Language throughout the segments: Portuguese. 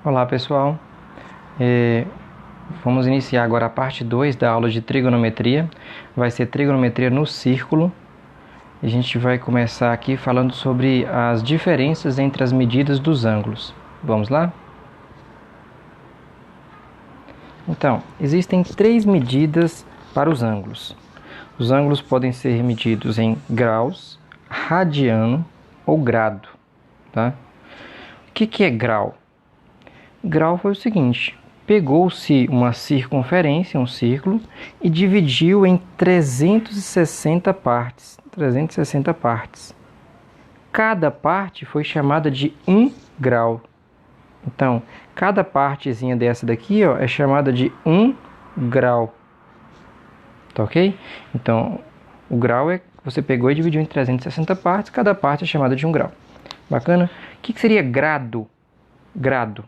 Olá pessoal, É, vamos iniciar agora a parte 2 da aula de trigonometria. Vai ser trigonometria no círculo. A gente vai começar aqui falando sobre as diferenças entre as medidas dos ângulos. Vamos lá? Então, existem três medidas para os ângulos. Os ângulos podem ser medidos em graus, radiano ou grado. Tá? O que é grau? Grau foi o seguinte: pegou-se uma circunferência, um círculo, e dividiu em 360 partes. 360 partes. Cada parte foi chamada de 1 grau. Então, cada partezinha dessa daqui, ó, é chamada de 1 grau. Tá ok? Então, o grau é que você pegou e dividiu em 360 partes, cada parte é chamada de 1 grau. Bacana? O que seria grado? Grado.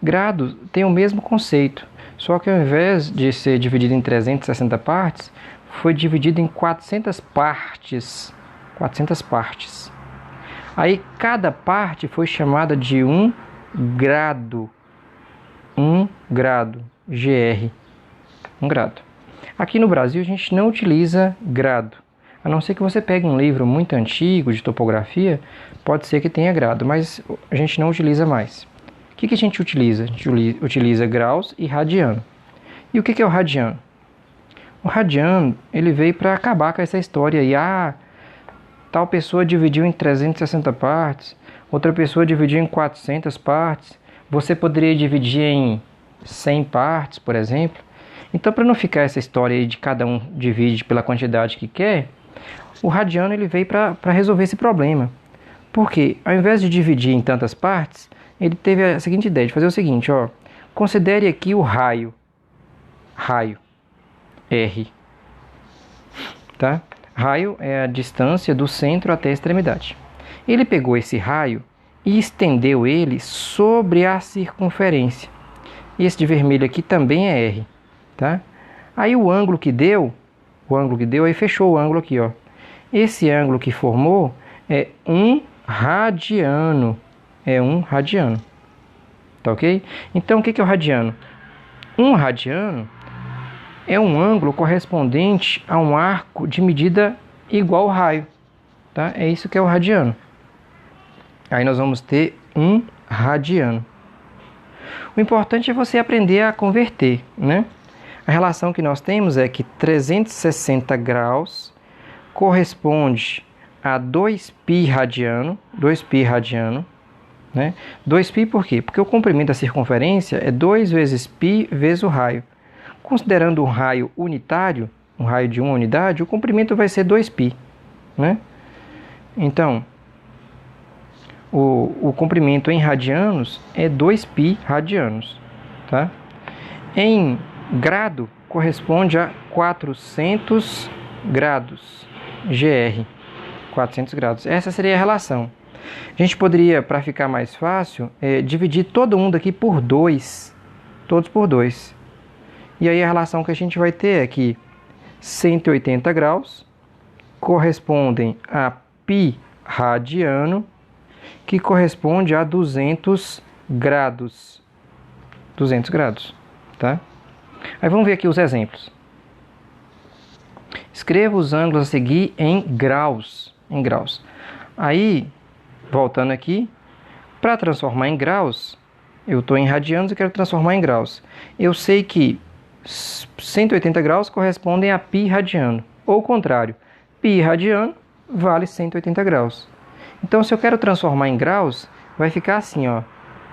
Grado tem o mesmo conceito, só que ao invés de ser dividido em 360 partes, foi dividido em 400 partes. 400 partes. Aí cada parte foi chamada de 1 grado. 1 grado. GR. 1 grado. Aqui no Brasil a gente não utiliza grado. A não ser que você pegue um livro muito antigo de topografia, pode ser que tenha grado, mas a gente não utiliza mais. O que a gente utiliza? A gente utiliza graus e radiano. E o que é o radiano? O radiano, ele veio para acabar com essa história aí. Tal pessoa dividiu em 360 partes, outra pessoa dividiu em 400 partes. Você poderia dividir em 100 partes, por exemplo. Então, para não ficar essa história aí de cada um divide pela quantidade que quer, o radiano ele veio para resolver esse problema. Porque, ao invés de dividir em tantas partes, ele teve a seguinte ideia de fazer o seguinte, ó. Considere aqui o raio. Raio. R. Tá? Raio é a distância do centro até a extremidade. Ele pegou esse raio e estendeu ele sobre a circunferência. Esse de vermelho aqui também é R. Tá? Aí o ângulo que deu, aí fechou o ângulo aqui, ó. Esse ângulo que formou é 1 radiano. É 1 radiano. Tá ok? Então, o que é o radiano? 1 radiano é um ângulo correspondente a um arco de medida igual ao raio. Tá? É isso que é o radiano. Aí nós vamos ter 1 radiano. O importante é você aprender a converter, né? A relação que nós temos é que 360 graus corresponde a 2π radiano. 2π radiano. Né? 2π por quê? Porque o comprimento da circunferência é 2 vezes π vezes o raio. Considerando um raio unitário, um raio de 1 unidade, o comprimento vai ser 2π. Né? Então, o comprimento em radianos é 2π radianos. Tá? Em grado, corresponde a 400 grados. GR. 400 graus. Essa seria a relação. A gente poderia, para ficar mais fácil, dividir todo mundo aqui por 2. Todos por 2. E aí a relação que a gente vai ter é que 180 graus correspondem a π radiano, que corresponde a 200 graus. 200 graus, tá? Aí vamos ver aqui os exemplos. Escreva os ângulos a seguir em graus. Em graus. Aí, voltando aqui, para transformar em graus, eu estou em radianos e quero transformar em graus. Eu sei que 180 graus correspondem a π radiano. Ou o contrário, π radiano vale 180 graus. Então, se eu quero transformar em graus, vai ficar assim, ó.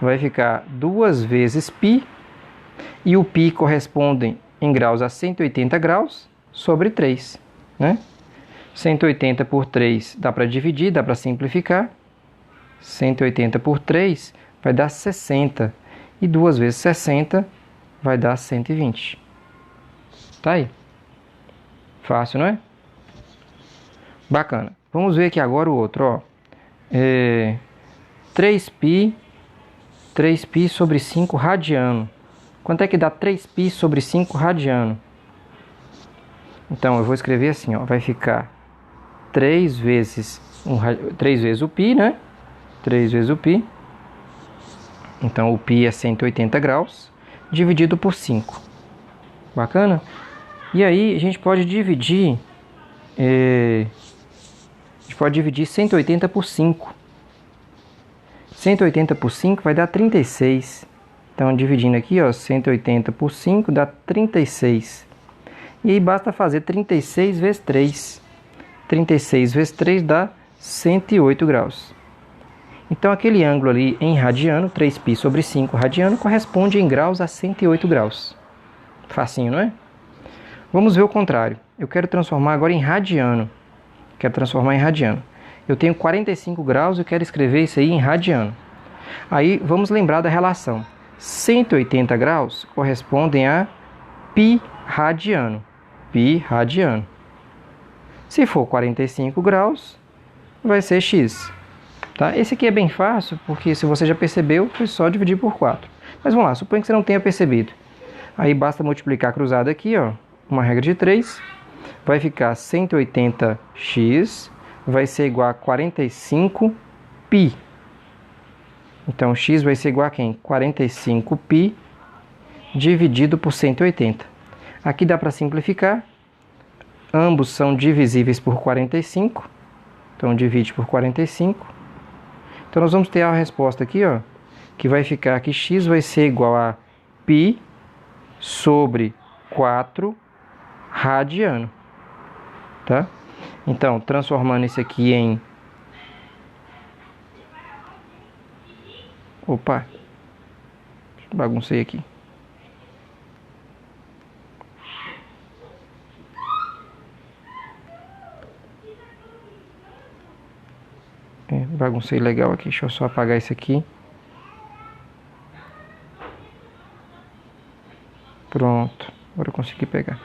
Vai ficar 2 vezes π, e o π corresponde em graus a 180 graus sobre 3. Né? 180 por 3 dá para dividir, dá para simplificar. 180 por 3 vai dar 60. E 2 vezes 60 vai dar 120. Tá aí. Fácil, não é? Bacana. Vamos ver aqui agora o outro. Ó. 3π sobre 5 radiano. Quanto é que dá 3π sobre 5 radiano? Então, eu vou escrever assim, ó. Vai ficar 3 vezes o π, né? 3 vezes o π Então, o π é 180 graus, dividido por 5. Bacana? E aí, a gente pode dividir 180 por 5. 180 por 5 vai dar 36. Então, dividindo aqui, ó, 180 por 5 dá 36. E aí, basta fazer 36 vezes 3. 36 vezes 3 dá 108 graus. Então, aquele ângulo ali em radiano, 3π sobre 5 radiano, corresponde em graus a 108 graus. Facinho, não é? Vamos ver o contrário. Eu quero transformar agora em radiano. Eu tenho 45 graus e eu quero escrever isso aí em radiano. Aí, vamos lembrar da relação. 180 graus correspondem a π radiano. Π radiano. Se for 45 graus, vai ser x. Tá? Esse aqui é bem fácil, porque se você já percebeu, foi só dividir por 4. Mas vamos lá, suponha que você não tenha percebido. Aí basta multiplicar cruzado aqui, ó, uma regra de 3. Vai ficar 180x, vai ser igual a 45π. Então, x vai ser igual a quem? 45π dividido por 180. Aqui dá para simplificar. Ambos são divisíveis por 45. Então, divide por 45. Então, nós vamos ter a resposta aqui, ó, que vai ficar que x vai ser igual a π sobre 4 radiano. Tá? Então, transformando isso aqui em... Opa! Baguncei aqui. Baguncei legal aqui. Deixa eu só apagar isso aqui. Pronto. Agora eu consegui pegar.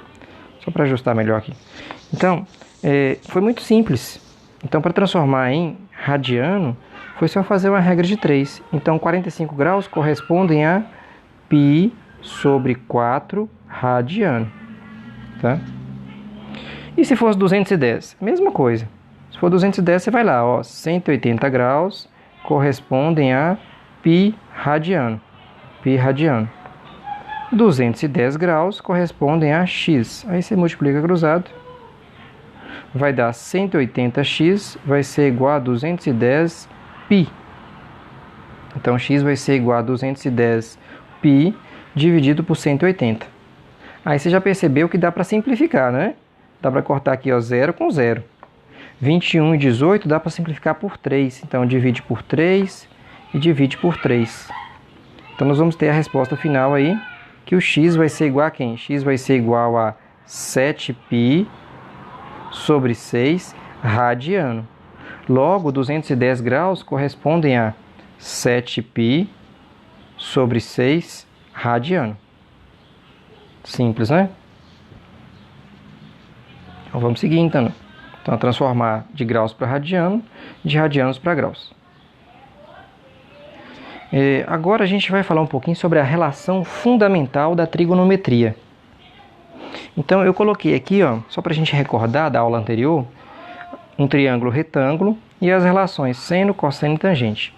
Só para ajustar melhor aqui. Então, foi muito simples. Então, para transformar em radiano, foi só fazer uma regra de 3. Então, 45 graus correspondem a π sobre 4 radiano. Tá? E se fosse 210? Mesma coisa. Se for 210, você vai lá, ó, 180 graus correspondem a π radiano. Π radiano. 210 graus correspondem a x. Aí você multiplica cruzado. Vai dar 180x, vai ser igual a 210π. Então, x vai ser igual a 210π dividido por 180. Aí você já percebeu que dá para simplificar, né? Dá para cortar aqui, ó, 0 com 0. 21 e 18 dá para simplificar por 3. Então, divide por 3 e divide por 3. Então, nós vamos ter a resposta final aí, que o x vai ser igual a quem? X vai ser igual a 7π sobre 6 radiano. Logo, 210 graus correspondem a 7π sobre 6 radiano. Simples, né? Então, vamos seguir, então. Então, transformar de graus para radiano, de radianos para graus. Agora a gente vai falar um pouquinho sobre a relação fundamental da trigonometria. Então, eu coloquei aqui, ó, só para a gente recordar da aula anterior, um triângulo retângulo e as relações seno, cosseno e tangente.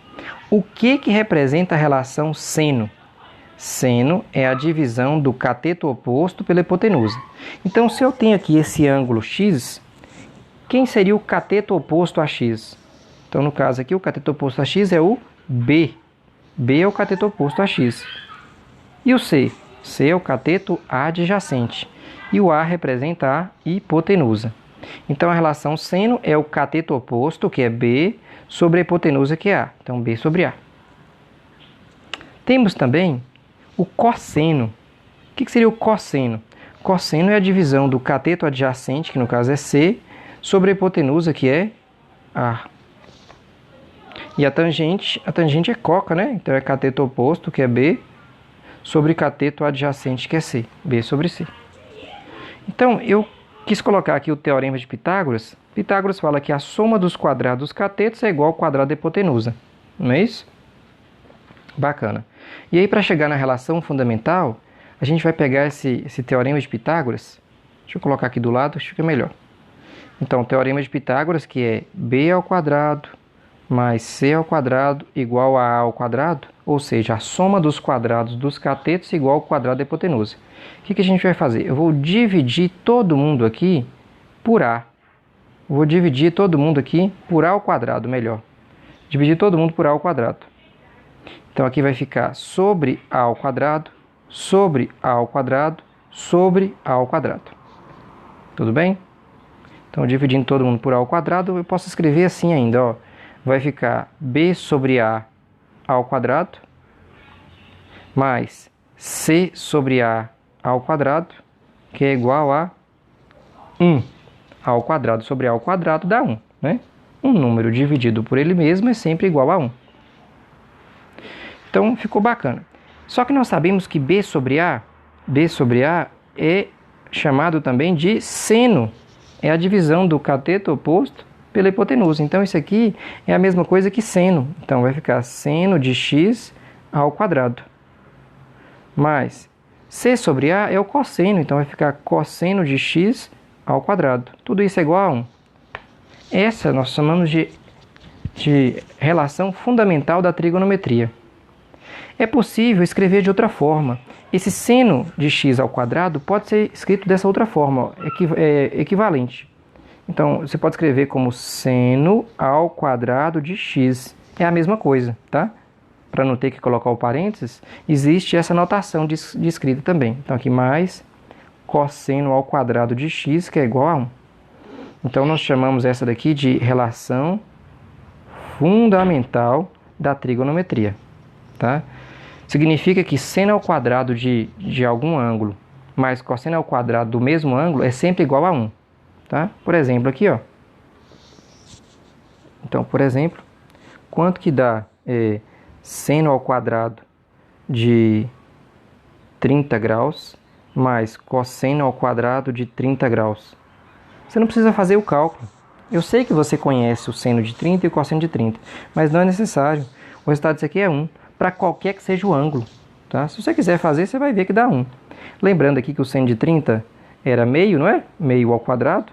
O que representa a relação seno? Seno é a divisão do cateto oposto pela hipotenusa. Então, se eu tenho aqui esse ângulo x, quem seria o cateto oposto a x? Então, no caso aqui, o cateto oposto a x é o B. B é o cateto oposto a x. E o C? C é o cateto adjacente. E o A representa a hipotenusa. Então, a relação seno é o cateto oposto, que é B, sobre a hipotenusa, que é A. Então, B sobre A. Temos também o cosseno. O que seria o cosseno? Cosseno é a divisão do cateto adjacente, que no caso é C, sobre a hipotenusa, que é A. E a tangente é coca, né? Então é cateto oposto, que é B, sobre cateto adjacente, que é C. B sobre C. Então, eu quis colocar aqui o teorema de Pitágoras. Pitágoras fala que a soma dos quadrados dos catetos é igual ao quadrado da hipotenusa. Não é isso? Bacana. E aí, para chegar na relação fundamental, a gente vai pegar esse teorema de Pitágoras. Deixa eu colocar aqui do lado, acho que fica melhor. Então, o teorema de Pitágoras, que é b ao quadrado mais c ao quadrado igual a ao quadrado, ou seja, a soma dos quadrados dos catetos igual ao quadrado da hipotenusa. O que a gente vai fazer? Eu vou dividir todo mundo aqui por A. Vou dividir todo mundo aqui por A ao quadrado, melhor. Dividir todo mundo por A ao quadrado. Então aqui vai ficar sobre A ao quadrado, sobre A ao quadrado, sobre A ao quadrado. Tudo bem? Então, dividindo todo mundo por A ao quadrado, eu posso escrever assim ainda, ó. Vai ficar B sobre A ao quadrado, mais C sobre A ao quadrado, que é igual a 1. A ao quadrado sobre A ao quadrado dá 1, né? Um número dividido por ele mesmo é sempre igual a 1. Então, ficou bacana. Só que nós sabemos que B sobre A é chamado também de seno. É a divisão do cateto oposto pela hipotenusa. Então, isso aqui é a mesma coisa que seno. Então, vai ficar seno de x ao quadrado. Mais C sobre A é o cosseno. Então, vai ficar cosseno de x ao quadrado. Tudo isso é igual a 1. Essa nós chamamos de relação fundamental da trigonometria. É possível escrever de outra forma. Esse seno de x ao quadrado pode ser escrito dessa outra forma, equivalente. Então, você pode escrever como seno ao quadrado de x. É a mesma coisa, tá? Para não ter que colocar o parênteses, existe essa notação de escrita também. Então, aqui mais cosseno ao quadrado de x, que é igual a 1. Então, nós chamamos essa daqui de relação fundamental da trigonometria, tá? Significa que seno ao quadrado de algum ângulo mais cosseno ao quadrado do mesmo ângulo é sempre igual a 1, tá? Por exemplo, aqui, ó. Então, por exemplo, quanto que dá seno ao quadrado de 30 graus mais cosseno ao quadrado de 30 graus? Você não precisa fazer o cálculo. Eu sei que você conhece o seno de 30 e o cosseno de 30, mas não é necessário. O resultado disso aqui é 1. Para qualquer que seja o ângulo, tá? Se você quiser fazer, você vai ver que dá 1. Lembrando aqui que o seno de 30 era meio, não é? Meio ao quadrado.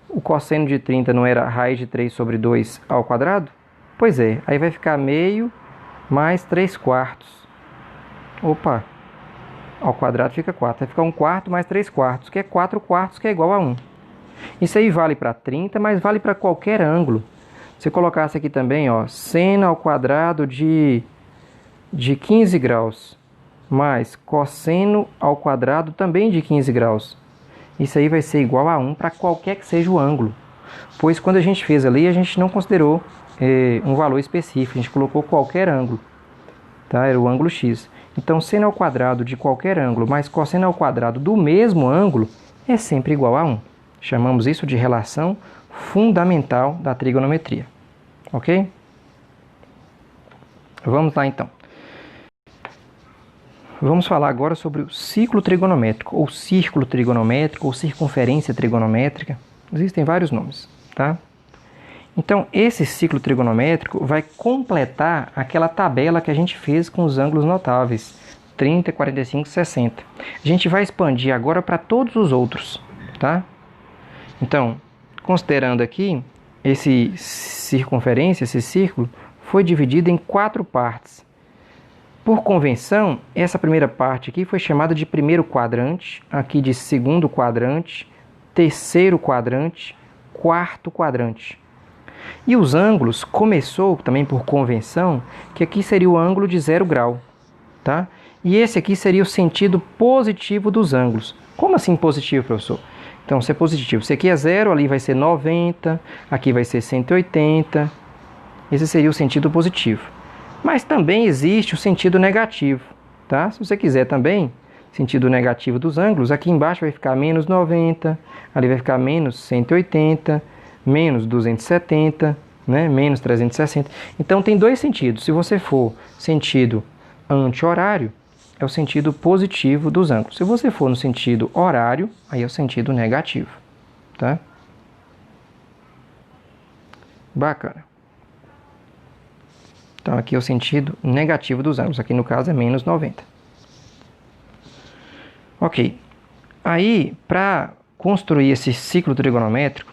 O cosseno de 30 não era raiz de 3 sobre 2 ao quadrado? Pois é, aí vai ficar meio mais 3 quartos. Opa, ao quadrado fica 4. Vai ficar 1 quarto mais 3 quartos, que é 4 quartos, que é igual a 1. Isso aí vale para 30, mas vale para qualquer ângulo. Se eu colocasse aqui também, ó, seno ao quadrado de 15 graus, mais cosseno ao quadrado também de 15 graus. Isso aí vai ser igual a 1 para qualquer que seja o ângulo. Pois quando a gente fez ali, a gente não considerou um valor específico, a gente colocou qualquer ângulo, tá? Era o ângulo x. Então, seno ao quadrado de qualquer ângulo mais cosseno ao quadrado do mesmo ângulo é sempre igual a 1. Chamamos isso de relação fundamental da trigonometria. Ok? Vamos lá, então. Vamos falar agora sobre o ciclo trigonométrico, ou círculo trigonométrico, ou circunferência trigonométrica. Existem vários nomes, tá? Então, esse ciclo trigonométrico vai completar aquela tabela que a gente fez com os ângulos notáveis, 30, 45, 60. A gente vai expandir agora para todos os outros, tá? Então, considerando aqui, esse círculo, foi dividido em 4 partes. Por convenção, essa primeira parte aqui foi chamada de primeiro quadrante, aqui de segundo quadrante, terceiro quadrante, quarto quadrante. E os ângulos começou também por convenção, que aqui seria o ângulo de 0 grau, tá? E esse aqui seria o sentido positivo dos ângulos. Como assim positivo, professor? Então, se é positivo, se aqui é 0, ali vai ser 90, aqui vai ser 180. Esse seria o sentido positivo. Mas também existe o sentido negativo, tá? Se você quiser também, sentido negativo dos ângulos, aqui embaixo vai ficar menos 90, ali vai ficar menos 180, menos 270, né? Menos 360. Então, tem dois sentidos. Se você for sentido anti-horário, é o sentido positivo dos ângulos. Se você for no sentido horário, aí é o sentido negativo, tá? Bacana. Então, aqui é o sentido negativo dos ângulos. Aqui, no caso, é menos 90. Ok. Aí, para construir esse ciclo trigonométrico,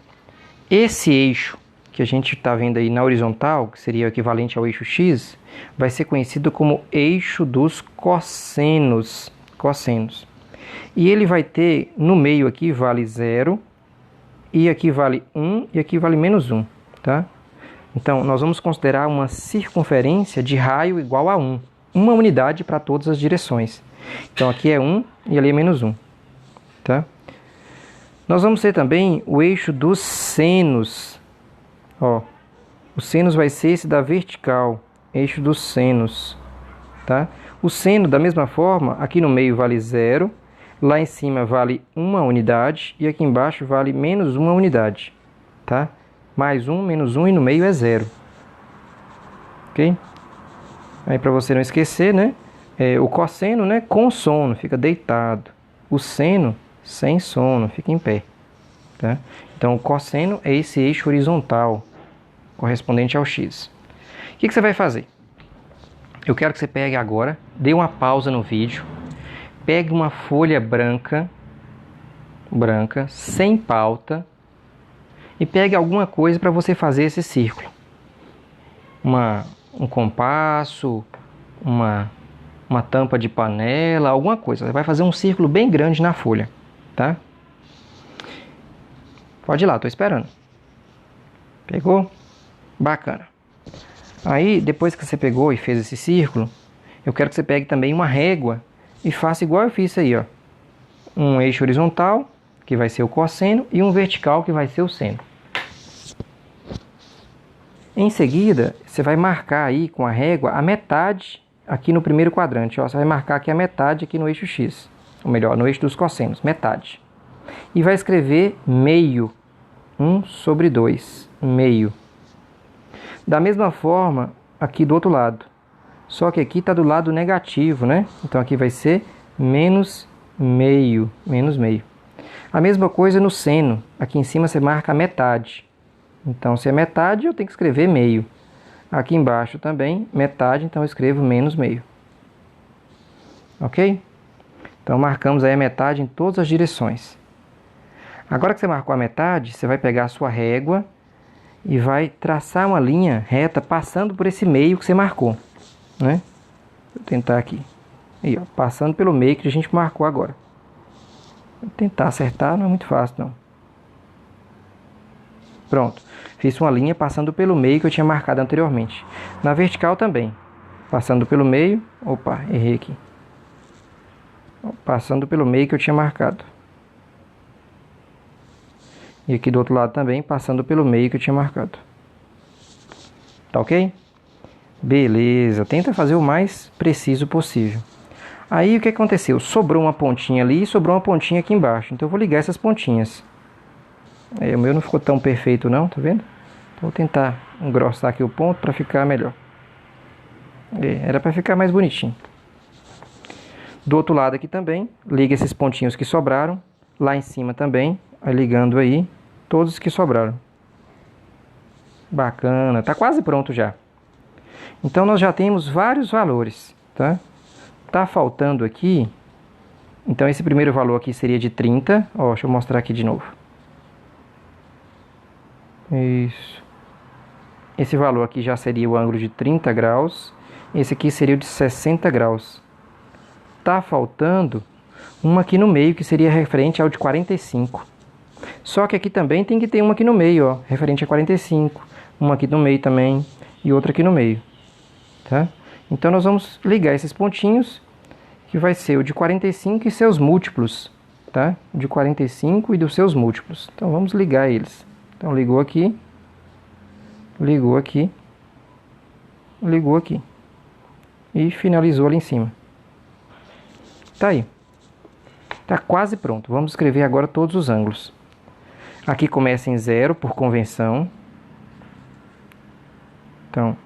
esse eixo que a gente está vendo aí na horizontal, que seria o equivalente ao eixo x, vai ser conhecido como eixo dos cossenos. E ele vai ter, no meio aqui vale 0, e aqui vale 1, e aqui vale menos 1, tá? Então, nós vamos considerar uma circunferência de raio igual a 1. Uma unidade para todas as direções. Então, aqui é 1 e ali é menos 1, tá? Nós vamos ter também o eixo dos senos. Ó, o senos vai ser esse da vertical, eixo dos senos, tá? O seno, da mesma forma, aqui no meio vale 0, lá em cima vale 1 unidade e aqui embaixo vale menos 1 unidade, tá? Mais 1, menos 1 e no meio é 0. Ok? Aí para você não esquecer, né? O cosseno, né? Com sono, fica deitado. O seno, sem sono, fica em pé. Tá? Então o cosseno é esse eixo horizontal, correspondente ao x. O que você vai fazer? Eu quero que você pegue agora, dê uma pausa no vídeo, pegue uma folha branca, sem pauta, e pegue alguma coisa para você fazer esse círculo. Um compasso, uma tampa de panela, alguma coisa. Você vai fazer um círculo bem grande na folha, tá? Pode ir lá, estou esperando. Pegou? Bacana. Aí, depois que você pegou e fez esse círculo, eu quero que você pegue também uma régua e faça igual eu fiz aí, ó. Um eixo horizontal, que vai ser o cosseno, e um vertical, que vai ser o seno. Em seguida, você vai marcar aí com a régua a metade aqui no primeiro quadrante. Ó. Você vai marcar aqui a metade aqui no eixo x. Ou melhor, no eixo dos cossenos, metade. E vai escrever meio. 1/2. Meio. Da mesma forma, aqui do outro lado. Só que aqui está do lado negativo, né? Então aqui vai ser menos meio. Menos meio. A mesma coisa no seno. Aqui em cima você marca a metade. Então, se é metade, eu tenho que escrever meio. Aqui embaixo também, metade, então eu escrevo menos meio. Ok? Então, marcamos aí a metade em todas as direções. Agora que você marcou a metade, você vai pegar a sua régua e vai traçar uma linha reta passando por esse meio que você marcou. Né? Vou tentar aqui. Aí, ó, passando pelo meio que a gente marcou agora. Vou tentar acertar, não é muito fácil, não. Pronto, fiz uma linha passando pelo meio que eu tinha marcado anteriormente. Na vertical também, passando pelo meio, opa, errei aqui. Passando pelo meio que eu tinha marcado. E aqui do outro lado também, passando pelo meio que eu tinha marcado. Tá ok? Beleza, tenta fazer o mais preciso possível. Aí o que aconteceu? Sobrou uma pontinha ali e sobrou uma pontinha aqui embaixo. Então eu vou ligar essas pontinhas. O meu não ficou tão perfeito não, tá vendo? Então, vou tentar engrossar aqui o ponto para ficar melhor. Era para ficar mais bonitinho. Do outro lado aqui também, liga esses pontinhos que sobraram. Lá em cima também, ligando aí todos que sobraram. Bacana, tá quase pronto já. Então nós já temos vários valores, tá? Tá faltando aqui, então esse primeiro valor aqui seria de 30. Ó, deixa eu mostrar aqui de novo. Isso. Esse valor aqui já seria o ângulo de 30 graus. Esse aqui seria o de 60 graus. Tá faltando uma aqui no meio, que seria referente ao de 45. Só que aqui também tem que ter uma aqui no meio, ó, referente a 45. Uma aqui no meio também e outra aqui no meio. Tá? Então nós vamos ligar esses pontinhos, que vai ser o de 45 e seus múltiplos. Tá? De 45 e dos seus múltiplos. Então vamos ligar eles. Então ligou aqui, ligou aqui, ligou aqui e finalizou ali em cima. Tá aí. Tá quase pronto. Vamos escrever agora todos os ângulos. Aqui começa em 0 por convenção. Então,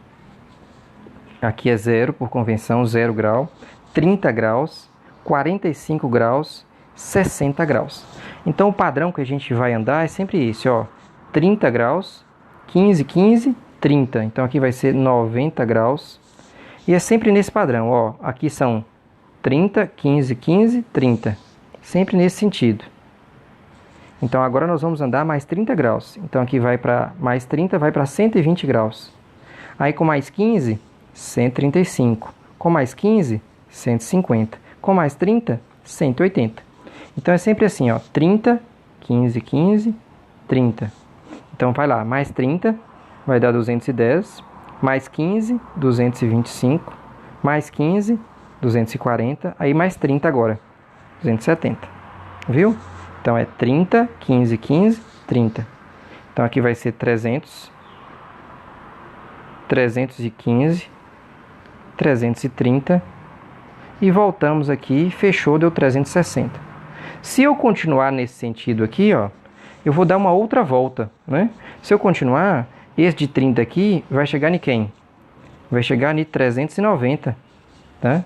aqui é 0 por convenção, 0 grau, 30 graus, 45 graus, 60 graus. Então o padrão que a gente vai andar é sempre esse, ó. 30 graus, 15, 15, 30. Então aqui vai ser 90 graus. E é sempre nesse padrão, ó. Aqui são 30, 15, 15, 30. Sempre nesse sentido. Então agora nós vamos andar mais 30 graus. Então aqui vai para mais 30, vai para 120 graus. Aí com mais 15, 135. Com mais 15, 150. Com mais 30, 180. Então é sempre assim, ó, 30, 15, 15, 30. Então vai lá, mais 30 vai dar 210, mais 15, 225, mais 15, 240, aí mais 30 agora, 270. Viu? Então é 30, 15, 15, 30. Então aqui vai ser 300, 315, 330 e voltamos aqui, fechou, deu 360. Se eu continuar nesse sentido aqui, ó, eu vou dar uma outra volta, né? Se eu continuar, esse de 30 aqui vai chegar em quem? Vai chegar em 390, tá?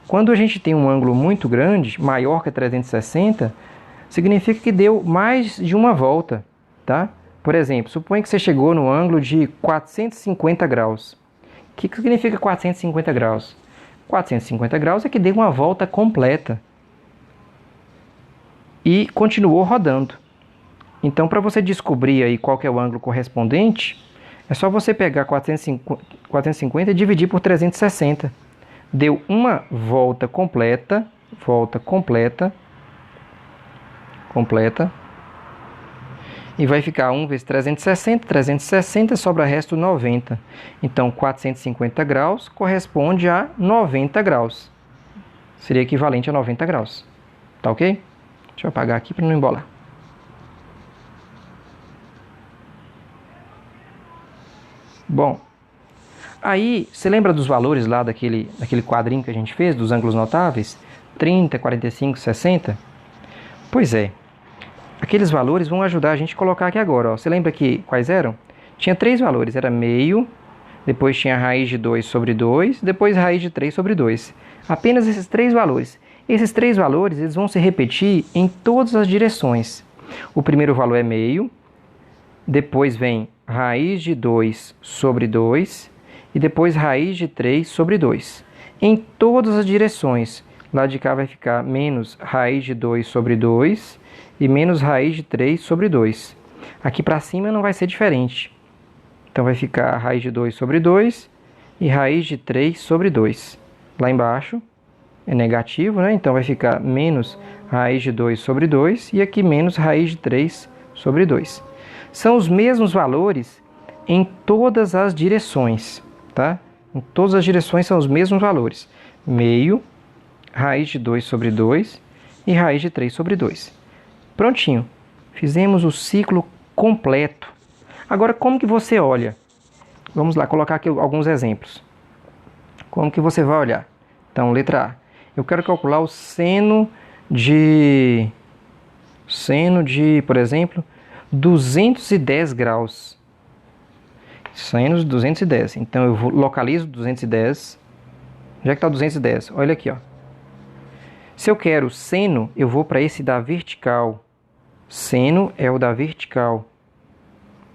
Quando a gente tem um ângulo muito grande, maior que 360, significa que deu mais de uma volta, tá? Por exemplo, suponha que você chegou no ângulo de 450 graus. O que significa 450 graus? 450 graus é que deu uma volta completa e continuou rodando. Então, para você descobrir aí qual que é o ângulo correspondente, é só você pegar 450 e dividir por 360. Deu uma volta completa, e vai ficar 1 vezes 360, 360 sobra resto 90. Então, 450 graus corresponde a 90 graus. Seria equivalente a 90 graus. Tá ok? Deixa eu apagar aqui para não embolar. Bom, aí, você lembra dos valores lá daquele quadrinho que a gente fez, dos ângulos notáveis? 30, 45, 60? Pois é, aqueles valores vão ajudar a gente a colocar aqui agora. Ó. Você lembra que quais eram? Tinha 3 valores, era meio, depois tinha raiz de 2 sobre 2, depois raiz de 3 sobre 2. Apenas esses 3 valores. Esses 3 valores eles vão se repetir em todas as direções. O primeiro valor é meio, depois vem raiz de 2 sobre 2 e depois raiz de 3 sobre 2. Em todas as direções, lá de cá vai ficar menos raiz de 2 sobre 2 e menos raiz de 3 sobre 2. Aqui para cima não vai ser diferente. Então vai ficar raiz de 2 sobre 2 e raiz de 3 sobre 2. Lá embaixo é negativo, né? Então vai ficar menos raiz de 2 sobre 2 e aqui menos raiz de 3 sobre 2. São os mesmos valores em todas as direções, tá? Em todas as direções são os mesmos valores. Meio, raiz de 2 sobre 2 e raiz de 3 sobre 2. Prontinho. Fizemos o ciclo completo. Agora, como que você olha? Vamos lá, colocar aqui alguns exemplos. Como que você vai olhar? Então, letra A. Eu quero calcular o seno de, por exemplo, 210 graus. Seno de 210. Então, eu localizo 210. Já que está 210, olha aqui, ó. Se eu quero seno, eu vou para esse da vertical. Seno é o da vertical.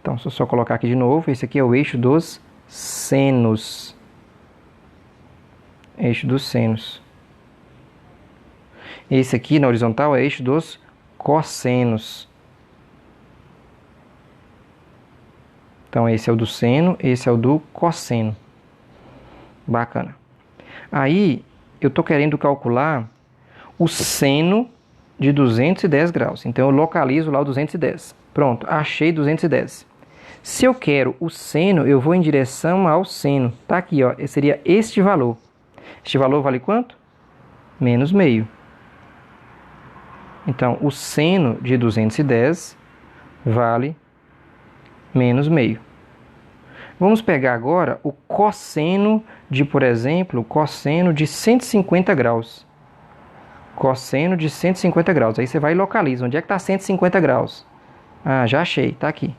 Então, se eu só colocar aqui de novo, esse aqui é o eixo dos senos. Eixo dos senos. Esse aqui na horizontal é eixo dos cossenos. Então, esse é o do seno, esse é o do cosseno. Bacana. Aí, eu estou querendo calcular o seno de 210 graus. Então, eu localizo lá o 210. Pronto, achei 210. Se eu quero o seno, eu vou em direção ao seno. Tá aqui, ó, seria este valor. Este valor vale quanto? Menos meio. Então, o seno de 210 vale menos meio. Vamos pegar agora o cosseno de, por exemplo, cosseno de 150 graus. Cosseno de 150 graus. Aí você vai e localiza. Onde é que está 150 graus? Ah, já achei. Está aqui.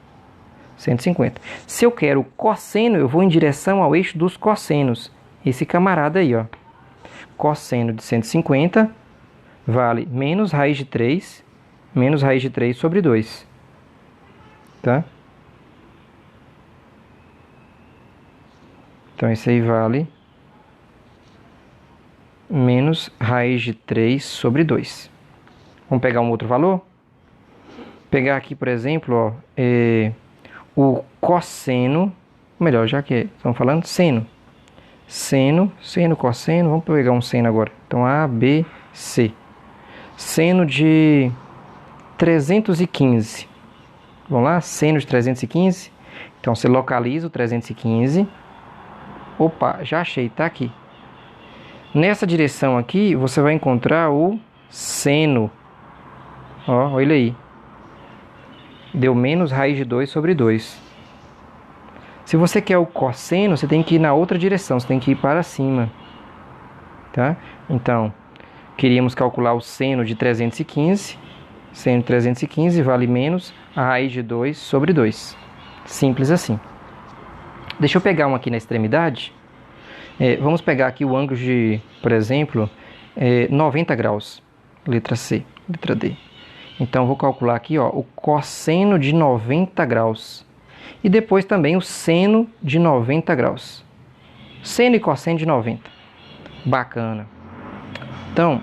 150. Se eu quero cosseno, eu vou em direção ao eixo dos cossenos. Esse camarada aí, ó. Cosseno de 150 vale menos raiz de 3, menos raiz de 3 sobre 2. Tá? Então, esse aí vale menos raiz de 3 sobre 2. Vamos pegar um outro valor? pegar aqui, por exemplo, ó, o cosseno, melhor, já que estamos falando, seno. Seno, cosseno, vamos pegar um seno agora. Então, A, B, C. Seno de 315. Vamos lá? Seno de 315. Então, você localiza o 315. Opa, já achei, tá aqui. Nessa direção aqui, você vai encontrar o seno. Ó, olha aí. Deu menos raiz de 2 sobre 2. Se você quer o cosseno, você tem que ir na outra direção, você tem que ir para cima. Tá? Então, queríamos calcular o seno de 315. Seno de 315 vale menos a raiz de 2 sobre 2. Simples assim. Deixa eu pegar um aqui na extremidade. Vamos pegar aqui o ângulo de, por exemplo, 90 graus. Letra C, letra D. Então, vou calcular aqui, ó, o cosseno de 90 graus. E depois também o seno de 90 graus. Seno e cosseno de 90. Bacana. Então,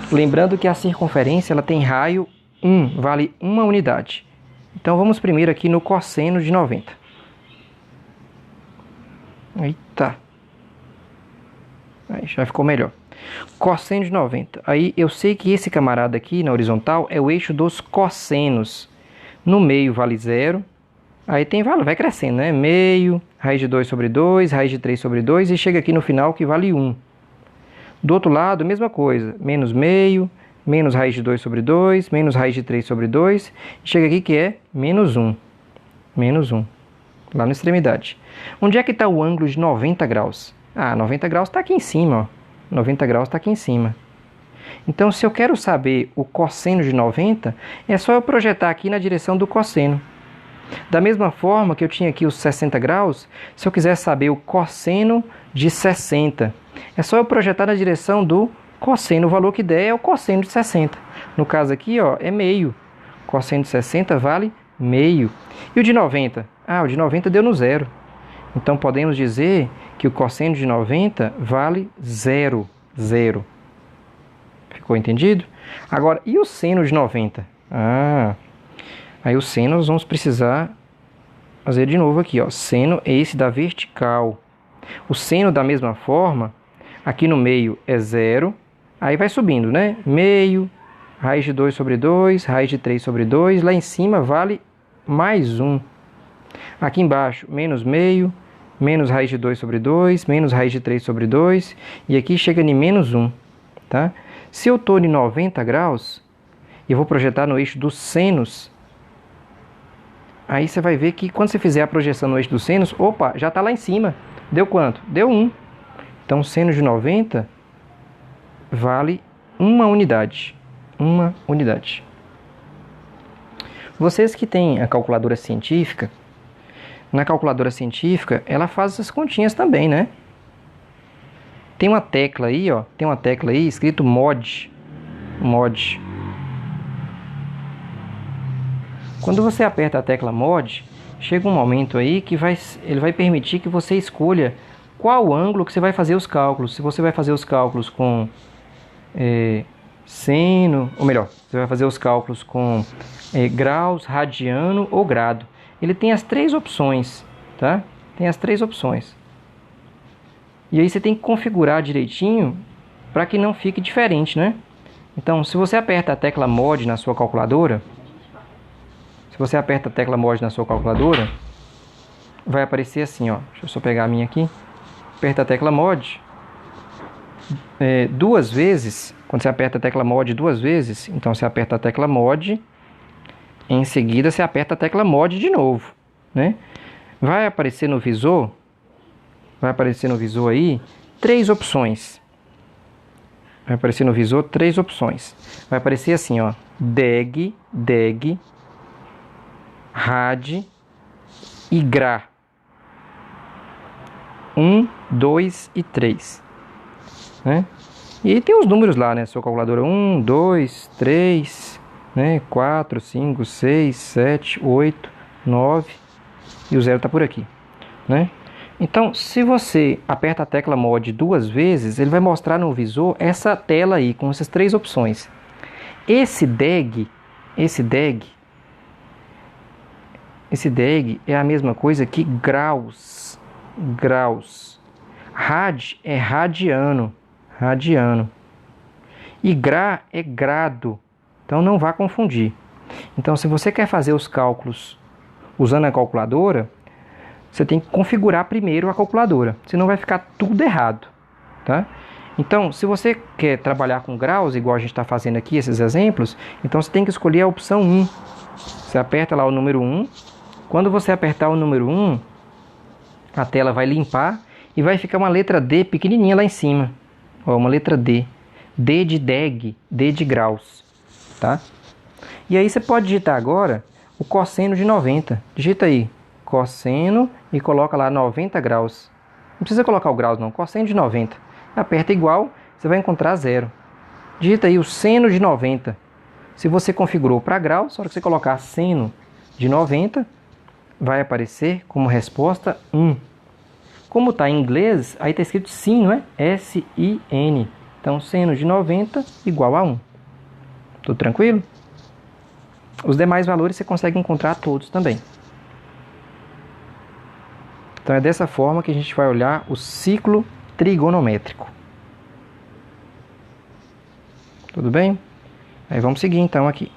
lembrando que a circunferência ela tem raio 1, vale 1 unidade. Então, vamos primeiro aqui no cosseno de 90. Eita. Aí já ficou melhor. Cosseno de 90. Aí eu sei que esse camarada aqui na horizontal é o eixo dos cossenos. No meio vale 0. Aí tem valor, vai crescendo, né? Meio, raiz de 2 sobre 2, raiz de 3 sobre 2 e chega aqui no final que vale 1. Do outro lado, mesma coisa. Menos meio, menos raiz de 2 sobre 2, menos raiz de 3 sobre 2. E chega aqui que é menos 1. Menos 1. Lá na extremidade. Onde é que está o ângulo de 90 graus? Ah, 90 graus está aqui em cima, ó. 90 graus está aqui em cima. Então, se eu quero saber o cosseno de 90, é só eu projetar aqui na direção do cosseno. Da mesma forma que eu tinha aqui os 60 graus, se eu quiser saber o cosseno de 60, é só eu projetar na direção do cosseno. O valor que der é o cosseno de 60. No caso aqui, ó, é meio. Cosseno de 60 vale meio. E o de 90? Ah, o de 90 deu no zero. Então, podemos dizer que o cosseno de 90 vale 0. Zero. Ficou entendido? Agora, e o seno de 90? Aí o seno nós vamos precisar fazer de novo aqui, ó. Seno é esse da vertical. O seno da mesma forma, aqui no meio é 0, aí vai subindo, né? Meio, raiz de 2 sobre 2, raiz de 3 sobre 2, lá em cima vale mais 1. Aqui embaixo, menos meio, menos raiz de 2 sobre 2, menos raiz de 3 sobre 2, e aqui chega em menos 1, tá? Se eu estou em 90 graus, e vou projetar no eixo dos senos, aí você vai ver que quando você fizer a projeção no eixo dos senos, opa, já está lá em cima. Deu quanto? Deu 1. Então, seno de 90 vale 1 unidade. 1 unidade. Vocês que têm a calculadora científica, na calculadora científica, ela faz essas continhas também, né? Tem uma tecla aí, ó. Tem uma tecla aí escrito mod. Mod. Quando você aperta a tecla mod, chega um momento aí que ele vai permitir que você escolha qual ângulo que você vai fazer os cálculos. Se você vai fazer os cálculos com seno, ou melhor, você vai fazer os cálculos com graus, radiano ou grado. Ele tem as 3 opções, tá? Tem as 3 opções. E aí você tem que configurar direitinho para que não fique diferente, né? Então, se você aperta a tecla mod na sua calculadora, vai aparecer assim, ó. Deixa eu só pegar a minha aqui. Aperta a tecla mod 2 vezes. Quando você aperta a tecla mod 2 vezes, então você aperta a tecla mod, em seguida você aperta a tecla mod de novo, né? Vai aparecer no visor aí 3 opções. Vai aparecer no visor 3 opções. Vai aparecer assim, ó, deg, rad e gra. 1, 2 e 3. Né? E aí tem os números lá, né? Sua calculadora 1, 2, 3, né? 4, 5, 6, 7, 8, 9 e o 0 está por aqui, né? Então, se você aperta a tecla mod 2 vezes, ele vai mostrar no visor essa tela aí com essas 3 opções. Esse DEG esse DEG é a mesma coisa que graus. Rad é radiano. E gra é grado. Então não vá confundir. Então, se você quer fazer os cálculos usando a calculadora, você tem que configurar primeiro a calculadora, senão vai ficar tudo errado, tá? Então, se você quer trabalhar com graus, igual a gente está fazendo aqui, esses exemplos, então você tem que escolher a opção 1. Você aperta lá o número 1. Quando você apertar o número 1, a tela vai limpar e vai ficar uma letra D pequenininha lá em cima. Ó, uma letra D. D de DEG, D de graus, tá? E aí você pode digitar agora o cosseno de 90. Digita aí, cosseno, e coloca lá 90 graus. Não precisa colocar o graus não, cosseno de 90. Aperta igual, você vai encontrar zero. Digita aí o seno de 90. Se você configurou para graus, na hora que você colocar seno de 90, vai aparecer como resposta 1. Como está em inglês, aí está escrito sin, não é? S-I-N. Então, seno de 90 igual a 1. Tudo tranquilo? Os demais valores você consegue encontrar todos também. Então é dessa forma que a gente vai olhar o ciclo trigonométrico. Tudo bem? Aí vamos seguir então aqui.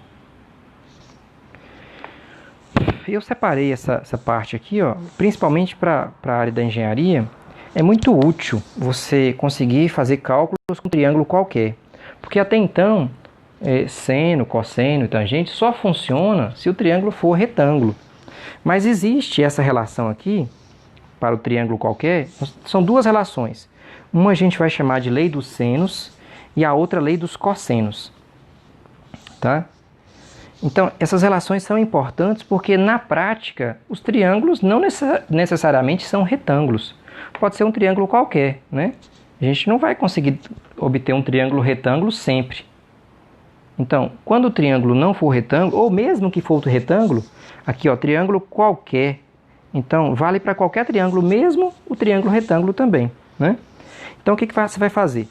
Eu separei essa parte aqui, ó, principalmente para a área da engenharia. É muito útil você conseguir fazer cálculos com um triângulo qualquer. Porque até então, seno, cosseno e tangente só funciona se o triângulo for retângulo. Mas existe essa relação aqui, para o triângulo qualquer, são duas relações. Uma a gente vai chamar de lei dos senos e a outra lei dos cossenos. Tá? Então, essas relações são importantes porque, na prática, os triângulos não necessariamente são retângulos. Pode ser um triângulo qualquer, né? A gente não vai conseguir obter um triângulo retângulo sempre. Então, quando o triângulo não for retângulo, ou mesmo que for retângulo, aqui, ó, triângulo qualquer. Então, vale para qualquer triângulo, mesmo o triângulo retângulo também, né? Então, o que você vai fazer?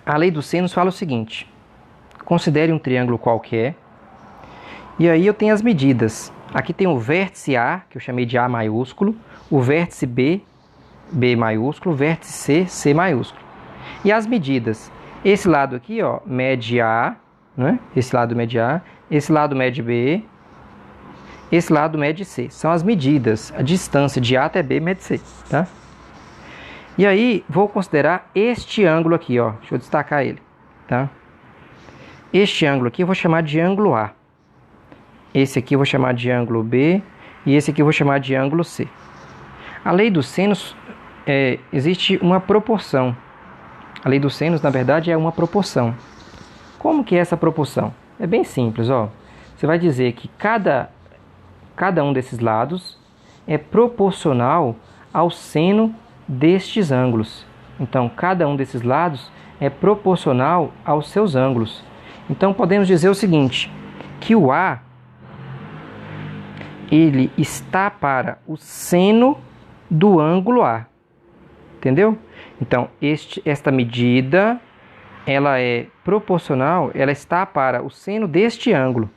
A lei dos senos fala o seguinte: considere um triângulo qualquer, e aí eu tenho as medidas. Aqui tem o vértice A, que eu chamei de A maiúsculo, o vértice B, B maiúsculo, o vértice C, C maiúsculo. E as medidas. Esse lado aqui, ó, mede A, né? Esse lado mede A, esse lado mede B, esse lado mede C. São as medidas, a distância de A até B mede C, tá? E aí, vou considerar este ângulo aqui, ó. Deixa eu destacar ele, tá? Este ângulo aqui eu vou chamar de ângulo A. Esse aqui eu vou chamar de ângulo B. E esse aqui eu vou chamar de ângulo C. A lei dos senos, existe uma proporção. A lei dos senos, na verdade, é uma proporção. Como que é essa proporção? É bem simples, ó. Você vai dizer que cada um desses lados é proporcional ao seno destes ângulos. Então, cada um desses lados é proporcional aos seus ângulos. Então, podemos dizer o seguinte, que o A, ele está para o seno do ângulo A. Entendeu? Então, esta medida, ela é proporcional, ela está para o seno deste ângulo.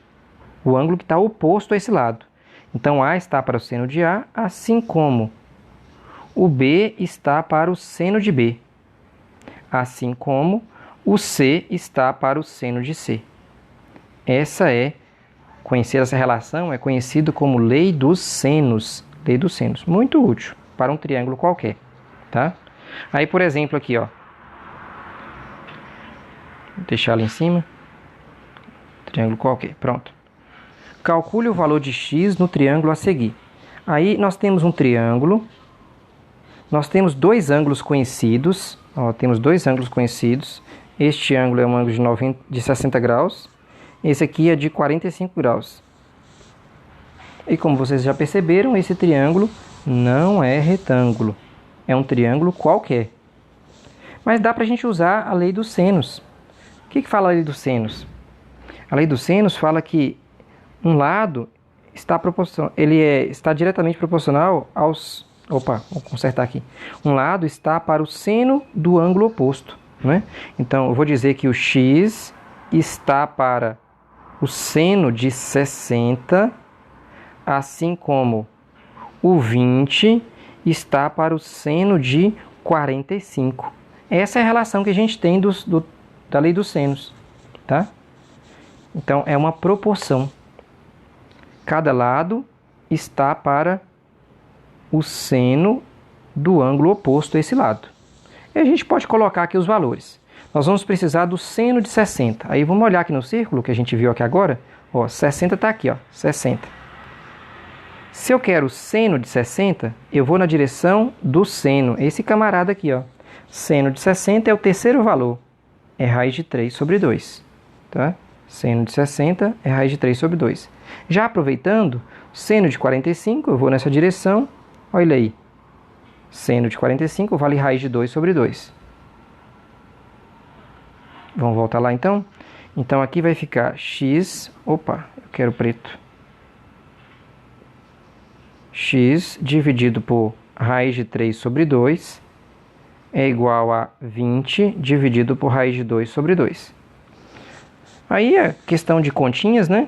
O ângulo que está oposto a esse lado. Então, A está para o seno de A, assim como o B está para o seno de B. Assim como o C está para o seno de C. Conhecer essa relação é conhecido como lei dos senos. Lei dos senos. Muito útil para um triângulo qualquer, tá? Aí, por exemplo, aqui, ó. Vou deixar ali em cima. Triângulo qualquer, pronto. Calcule o valor de x no triângulo a seguir. Aí, nós temos um triângulo. Nós temos dois ângulos conhecidos. Ó, temos dois ângulos conhecidos. Este ângulo é um ângulo de 60 graus. Esse aqui é de 45 graus. E como vocês já perceberam, esse triângulo não é retângulo. É um triângulo qualquer. Mas dá para a gente usar a lei dos senos. O que fala a lei dos senos? A lei dos senos fala que um lado está diretamente proporcional aos... Opa, vou consertar aqui. Um lado está para o seno do ângulo oposto, né? Então, eu vou dizer que o x está para o seno de 60, assim como o 20 está para o seno de 45. Essa é a relação que a gente tem da lei dos senos, tá? Então, é uma proporção. Cada lado está para o seno do ângulo oposto a esse lado. E a gente pode colocar aqui os valores. Nós vamos precisar do seno de 60. Aí vamos olhar aqui no círculo que a gente viu aqui agora. Ó, 60 está aqui, ó, 60. Se eu quero o seno de 60, eu vou na direção do seno. Esse camarada aqui, ó. Seno de 60 é o terceiro valor. É raiz de 3 sobre 2. Tá? Seno de 60 é raiz de 3 sobre 2. Já aproveitando, seno de 45, eu vou nessa direção. Olha aí. Seno de 45 vale raiz de 2 sobre 2. Vamos voltar lá então? Então aqui vai ficar x... Opa, eu quero preto. X dividido por raiz de 3 sobre 2 é igual a 20 dividido por raiz de 2 sobre 2. Aí é questão de continhas, né?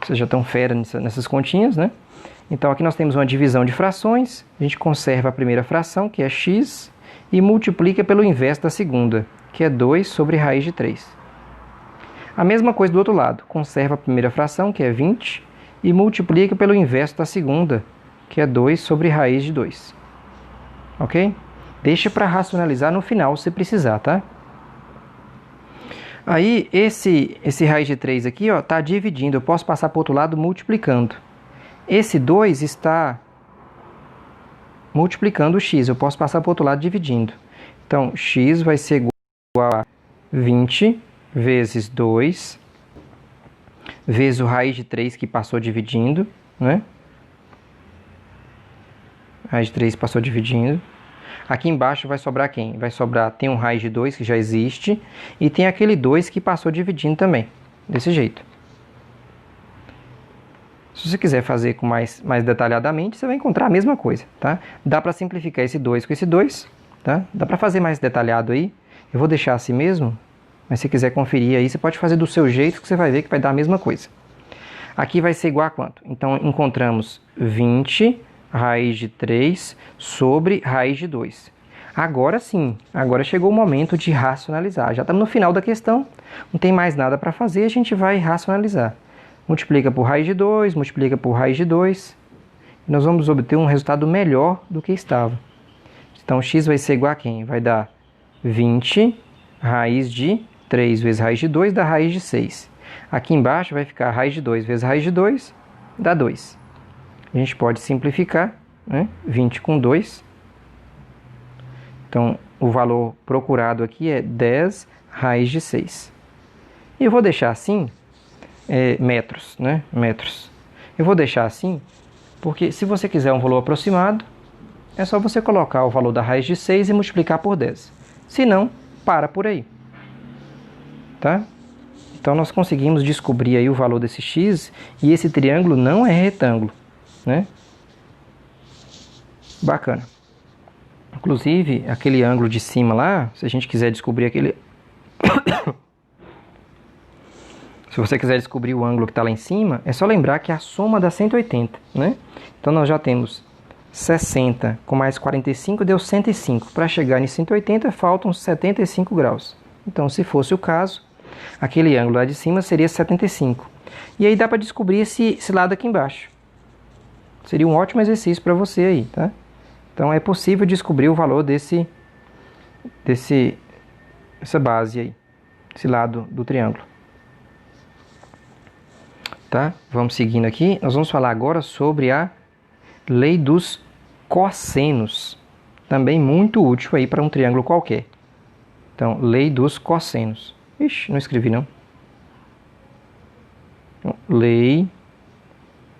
Vocês já estão fera nessas continhas, né? Então aqui nós temos uma divisão de frações. A gente conserva a primeira fração, que é x, e multiplica pelo inverso da segunda, que é 2 sobre raiz de 3. A mesma coisa do outro lado. Conserva a primeira fração, que é 20, e multiplica pelo inverso da segunda, que é 2 sobre raiz de 2. Ok? Deixa para racionalizar no final, se precisar, tá? Aí, esse raiz de 3 aqui, ó, está dividindo. Eu posso passar para o outro lado multiplicando. Esse 2 está multiplicando o x. Eu posso passar para o outro lado dividindo. Então, x vai ser igual a 20 vezes 2, vezes o raiz de 3 que passou dividindo, né? Raiz de 3 passou dividindo. Aqui embaixo vai sobrar quem? Vai sobrar, tem um raiz de 2 que já existe, e tem aquele 2 que passou dividindo também, desse jeito. Se você quiser fazer com mais detalhadamente, você vai encontrar a mesma coisa, tá? Dá para simplificar esse 2 com esse 2, tá? Dá para fazer mais detalhado aí. Eu vou deixar assim mesmo, mas se quiser conferir aí, você pode fazer do seu jeito que você vai ver que vai dar a mesma coisa. Aqui vai ser igual a quanto? Então, encontramos 20 raiz de 3 sobre raiz de 2. Agora sim, agora chegou o momento de racionalizar. Já estamos no final da questão, não tem mais nada para fazer, a gente vai racionalizar. Multiplica por raiz de 2, multiplica por raiz de 2, e nós vamos obter um resultado melhor do que estava. Então, x vai ser igual a quem? Vai dar 20 raiz de 3 vezes raiz de 2 dá raiz de 6. Aqui embaixo vai ficar raiz de 2 vezes raiz de 2 dá 2. A gente pode simplificar, né? 20 com 2. Então, o valor procurado aqui é 10 raiz de 6. E eu vou deixar assim, metros, né? Metros. Eu vou deixar assim, porque se você quiser um valor aproximado, é só você colocar o valor da raiz de 6 e multiplicar por 10. Se não, para por aí. Tá? Então, nós conseguimos descobrir aí o valor desse x, e esse triângulo não é retângulo, né? Bacana. Inclusive, aquele ângulo de cima lá, se a gente quiser descobrir aquele... Se você quiser descobrir o ângulo que está lá em cima, é só lembrar que a soma dá 180, né? Então, nós já temos 60 com mais 45 deu 105. Para chegar em 180, faltam 75 graus. Então, se fosse o caso, aquele ângulo lá de cima seria 75. E aí dá para descobrir esse lado aqui embaixo. Seria um ótimo exercício para você aí, tá? Então, é possível descobrir o valor dessa base aí, esse lado do triângulo. Tá? Vamos seguindo aqui. Nós vamos falar agora sobre a lei dos cossenos. Também muito útil aí para um triângulo qualquer. Então, lei dos cossenos. Ixi, não escrevi não. Então, lei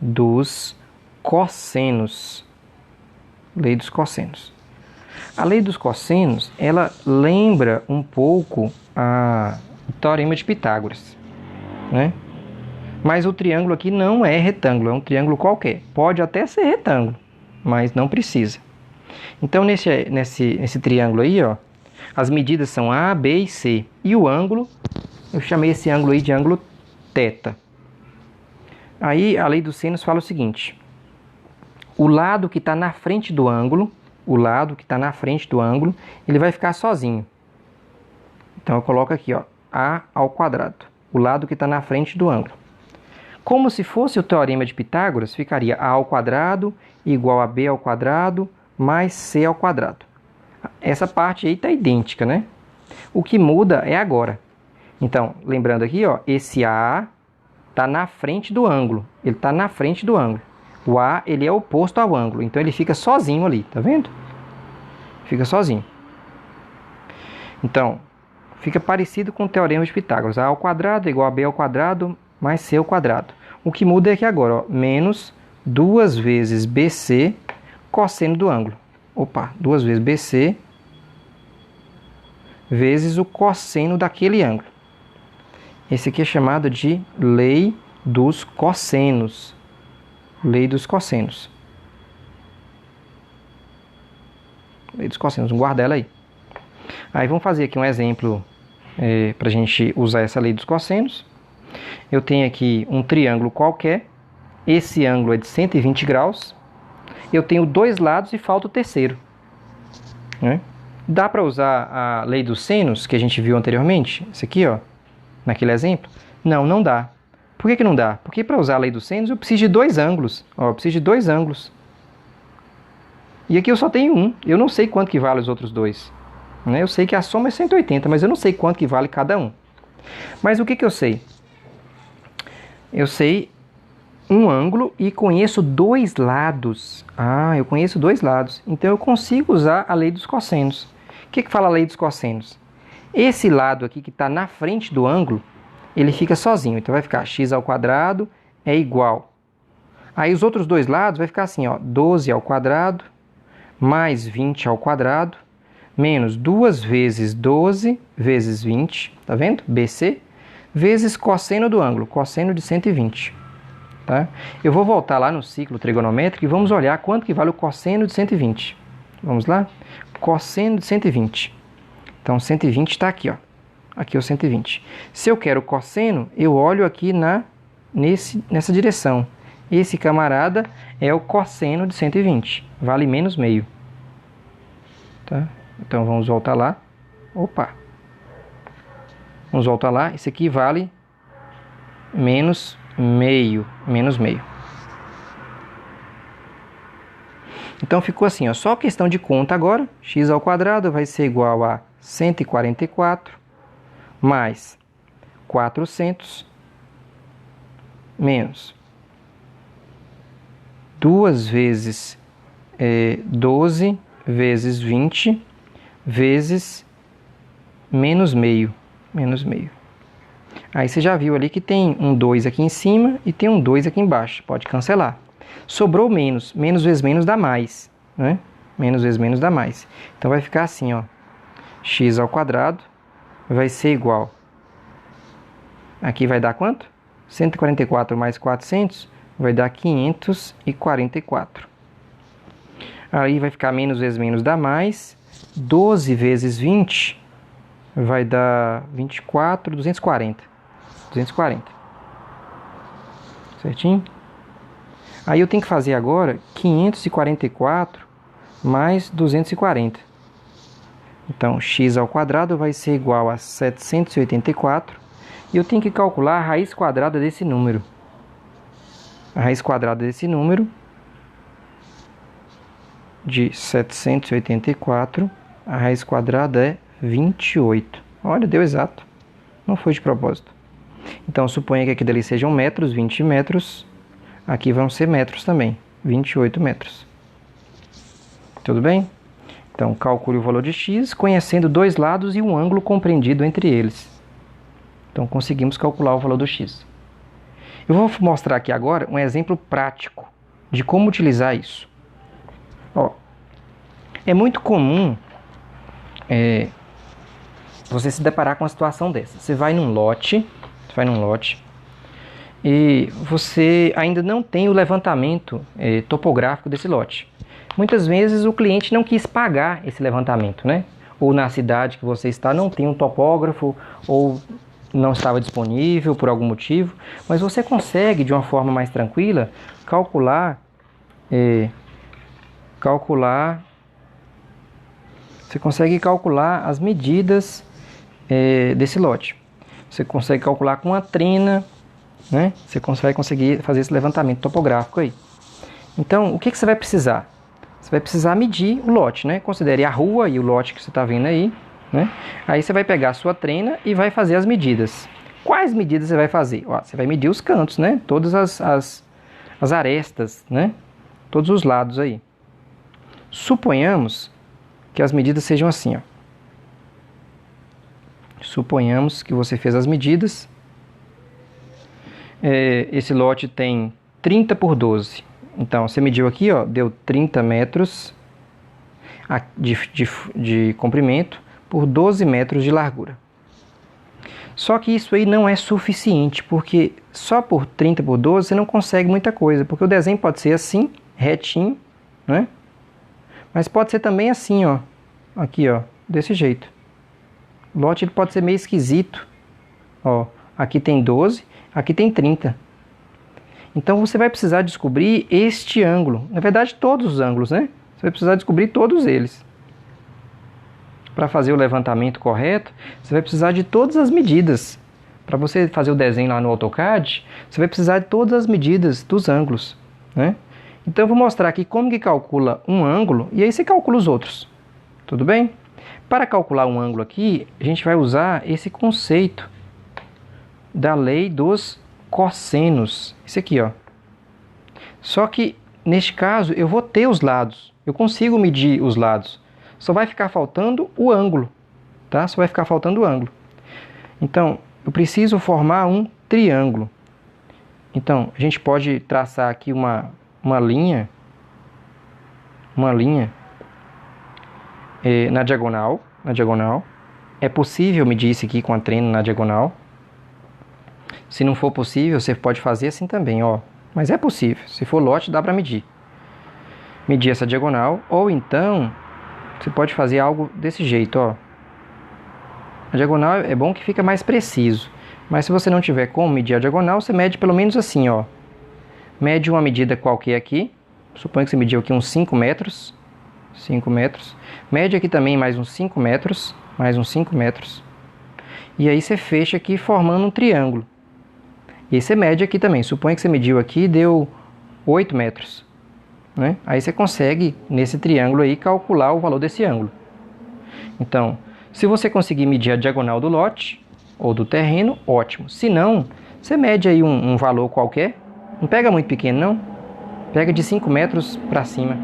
dos cossenos. Lei dos cossenos. A lei dos cossenos, ela lembra um pouco o teorema de Pitágoras, né? Mas o triângulo aqui não é retângulo, é um triângulo qualquer. Pode até ser retângulo, mas não precisa. Então, nesse triângulo aí, ó, as medidas são A, B e C. E o ângulo, eu chamei esse ângulo aí de ângulo θ. Aí a lei dos sênios fala o seguinte: o lado que está na frente do ângulo, ele vai ficar sozinho. Então eu coloco aqui, ó, a ao quadrado, o lado que está na frente do ângulo. Como se fosse o teorema de Pitágoras, ficaria a ao quadrado igual a b ao quadrado mais c ao quadrado. Essa parte aí está idêntica, né? O que muda é agora. Então, lembrando aqui, ó, esse a está na frente do ângulo. Ele está na frente do ângulo. O a, ele é oposto ao ângulo. Então, ele fica sozinho ali, tá vendo? Fica sozinho. Então, fica parecido com o teorema de Pitágoras. A ao quadrado igual a b ao quadrado mais c ao quadrado. O que muda é aqui agora, ó, menos 2 vezes bc cosseno do ângulo. Opa, 2 vezes bc vezes o cosseno daquele ângulo. Esse aqui é chamado de lei dos cossenos. Lei dos cossenos. Lei dos cossenos, vamos guardar ela aí. Aí vamos fazer aqui um exemplo para a gente usar essa lei dos cossenos. Eu tenho aqui um triângulo qualquer. Esse ângulo é de 120 graus. Eu tenho 2 lados e falta o terceiro, né? Dá para usar a lei dos senos que a gente viu anteriormente? Esse aqui, ó, naquele exemplo? Não, não dá. Por que não dá? Porque para usar a lei dos senos eu preciso de 2 ângulos. Ó, eu preciso de 2 ângulos. E aqui eu só tenho um. Eu não sei quanto que vale os outros dois, né? Eu sei que a soma é 180, mas eu não sei quanto que vale cada um. Mas o que eu sei? Eu sei um ângulo e conheço 2 lados. Ah, eu conheço 2 lados. Então eu consigo usar a lei dos cossenos. O que fala a lei dos cossenos? Esse lado aqui que está na frente do ângulo, ele fica sozinho. Então vai ficar x ao quadrado é igual. Aí os outros 2 lados vai ficar assim, ó, 12 ao quadrado mais 20 ao quadrado menos 2 vezes 12 vezes 20, tá vendo? BC, vezes cosseno do ângulo, cosseno de 120. Tá? Eu vou voltar lá no ciclo trigonométrico e vamos olhar quanto que vale o cosseno de 120. Vamos lá? Cosseno de 120. Então, 120 está aqui, ó. Aqui é o 120. Se eu quero cosseno, eu olho aqui nessa direção. Esse camarada é o cosseno de 120. Vale menos meio. Tá? Então, vamos voltar lá. Opa! Vamos voltar lá. Esse aqui vale menos meio. Então ficou assim, ó, só questão de conta agora. X ao quadrado vai ser igual a 144 mais 400 menos 2 vezes 12 vezes 20 vezes menos meio. Aí você já viu ali que tem um 2 aqui em cima e tem um 2 aqui embaixo. Pode cancelar. Sobrou menos. Menos vezes menos dá mais, né? Menos vezes menos dá mais. Então vai ficar assim, ó. X ao quadrado vai ser igual. Aqui vai dar quanto? 144 mais 400 vai dar 544. Aí vai ficar menos vezes menos dá mais. 12 vezes 20 vai dar 24, 240. 240. Certinho? Aí eu tenho que fazer agora 544 mais 240. Então, x ao quadrado vai ser igual a 784. E eu tenho que calcular a raiz quadrada desse número. A raiz quadrada desse número de 784, a raiz quadrada é 28. Olha, deu exato. Não foi de propósito. Então, suponha que aqui dali sejam metros, 20 metros. Aqui vão ser metros também, 28 metros. Tudo bem? Então, calcule o valor de x, conhecendo 2 lados e um ângulo compreendido entre eles. Então, conseguimos calcular o valor do x. Eu vou mostrar aqui agora um exemplo prático de como utilizar isso. Ó, é muito comum você se deparar com uma situação dessa. Você vai num lote e você ainda não tem o levantamento topográfico desse lote. Muitas vezes o cliente não quis pagar esse levantamento, né? Ou na cidade que você está não tem um topógrafo, ou não estava disponível por algum motivo, mas você consegue de uma forma mais tranquila calcular, você consegue calcular as medidas desse lote. Você consegue calcular com a trena, né? Você vai conseguir fazer esse levantamento topográfico aí. Então, o que você vai precisar? Você vai precisar medir o lote, né? Considere a rua e o lote que você está vendo aí, né? Aí você vai pegar a sua trena e vai fazer as medidas. Quais medidas você vai fazer? Ó, você vai medir os cantos, né? Todas as arestas, né? Todos os lados aí. Suponhamos que as medidas sejam assim, ó. Suponhamos que você fez as medidas. Esse lote tem 30 por 12. Então, você mediu aqui, ó, deu 30 metros de comprimento por 12 metros de largura. Só que isso aí não é suficiente, porque só por 30 por 12 você não consegue muita coisa, porque o desenho pode ser assim, retinho, né? Mas pode ser também assim, ó, aqui, ó, desse jeito. O lote ele pode ser meio esquisito, ó, aqui tem 12, aqui tem 30. Então você vai precisar descobrir este ângulo, na verdade todos os ângulos, né? Você vai precisar descobrir todos eles. Para fazer o levantamento correto, você vai precisar de todas as medidas. Para você fazer o desenho lá no AutoCAD, você vai precisar de todas as medidas dos ângulos, né? Então eu vou mostrar aqui como que calcula um ângulo e aí você calcula os outros. Tudo bem? Para calcular um ângulo aqui, a gente vai usar esse conceito da lei dos cossenos. Esse aqui, ó. Só que neste caso eu vou ter os lados. Eu consigo medir os lados. Só vai ficar faltando o ângulo, tá? Só vai ficar faltando o ângulo. Então, eu preciso formar um triângulo. Então, a gente pode traçar aqui uma linha na diagonal. É possível medir isso aqui com a trena na diagonal. Se não for possível, você pode fazer assim também, ó. Mas é possível. Se for lote, dá para medir. Medir essa diagonal. Ou então, você pode fazer algo desse jeito, ó. A diagonal é bom que fica mais preciso. Mas se você não tiver como medir a diagonal, você mede pelo menos assim, ó. Mede uma medida qualquer aqui. Suponho que você mediu aqui uns 5 metros. 5 metros. Mede aqui também mais uns 5 metros. Mais uns 5 metros. E aí você fecha aqui formando um triângulo. E aí você mede aqui também. Suponho que você mediu aqui e deu 8 metros. Né? Aí você consegue, nesse triângulo aí, calcular o valor desse ângulo. Então, se você conseguir medir a diagonal do lote ou do terreno, ótimo. Se não, você mede aí um valor qualquer. Não pega muito pequeno, não. Pega de 5 metros para cima.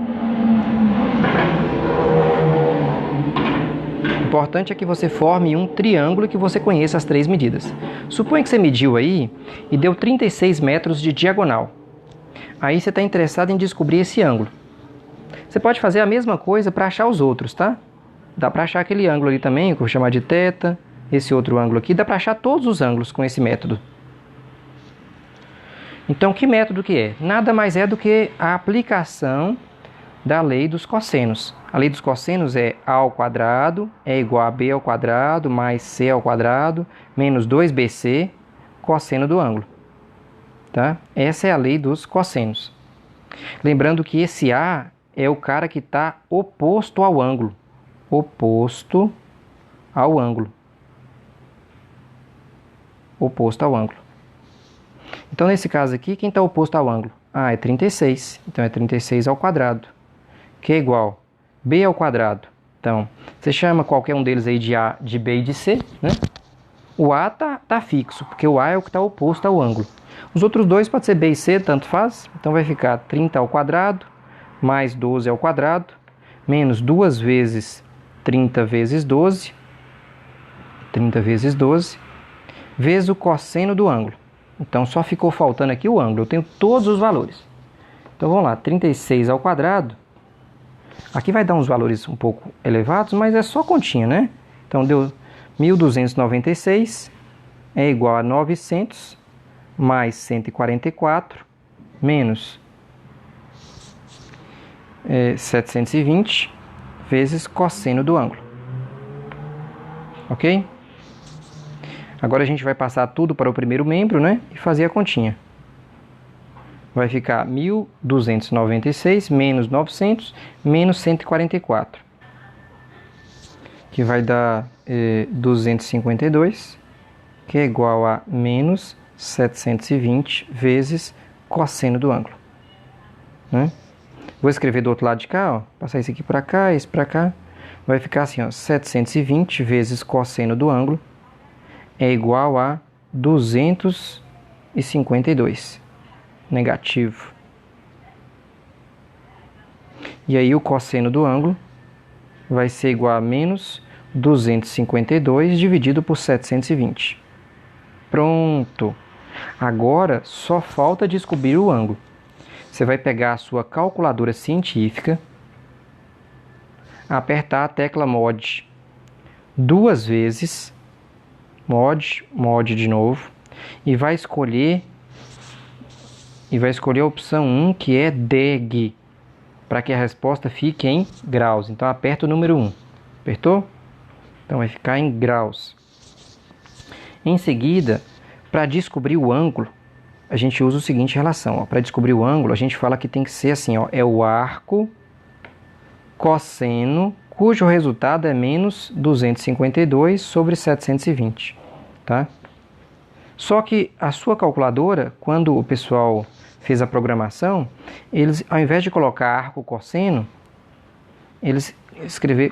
O importante é que você forme um triângulo que você conheça as 3 medidas. Suponha que você mediu aí e deu 36 metros de diagonal. Aí você está interessado em descobrir esse ângulo. Você pode fazer a mesma coisa para achar os outros, tá? Dá para achar aquele ângulo ali também, que eu vou chamar de θ. Esse outro ângulo aqui, dá para achar todos os ângulos com esse método. Então, que método que é? Nada mais é do que a aplicação da lei dos cossenos. A lei dos cossenos é a ao quadrado é igual a b ao quadrado mais c ao quadrado menos 2bc cosseno do ângulo. Tá? Essa é a lei dos cossenos. Lembrando que esse A é o cara que está oposto ao ângulo. Oposto ao ângulo. Oposto ao ângulo. Então, nesse caso aqui, quem está oposto ao ângulo? Ah, é 36. Então, é 36 ao quadrado. Que é igual b ao quadrado. Então, você chama qualquer um deles aí de A, de B e de C, né? O A tá fixo, porque o A é o que está oposto ao ângulo. Os outros dois pode ser B e C, tanto faz. Então, vai ficar 30 ao quadrado, mais 12 ao quadrado, menos 2 vezes 30 vezes 12, 30 vezes 12, vezes o cosseno do ângulo. Então, só ficou faltando aqui o ângulo. Eu tenho todos os valores. Então, vamos lá. 36 ao quadrado. Aqui vai dar uns valores um pouco elevados, mas é só continha, né? Então, deu 1.296 é igual a 900 mais 144 menos 720 vezes cosseno do ângulo. Ok? Agora a gente vai passar tudo para o primeiro membro, né? E fazer a continha. Vai ficar 1.296 menos 900 menos 144. Que vai dar 252, que é igual a menos 720 vezes cosseno do ângulo. Né? Vou escrever do outro lado de cá, ó, passar isso aqui para cá, esse para cá. Vai ficar assim, ó, 720 vezes cosseno do ângulo é igual a 252, negativo. E aí o cosseno do ângulo vai ser igual a menos 252 dividido por 720. Pronto! Agora só falta descobrir o ângulo. Você vai pegar a sua calculadora científica, apertar a tecla MOD 2 vezes, MOD de novo, e vai escolher a opção 1, que é DEG, para que a resposta fique em graus. Então aperta o número 1. Apertou? Então vai ficar em graus. Em seguida, para descobrir o ângulo, a gente usa o seguinte relação. Para descobrir o ângulo, a gente fala que tem que ser assim, ó, é o arco cosseno, cujo resultado é menos 252 sobre 720. Tá? Só que a sua calculadora, quando o pessoal fez a programação, eles, ao invés de colocar arco cosseno, eles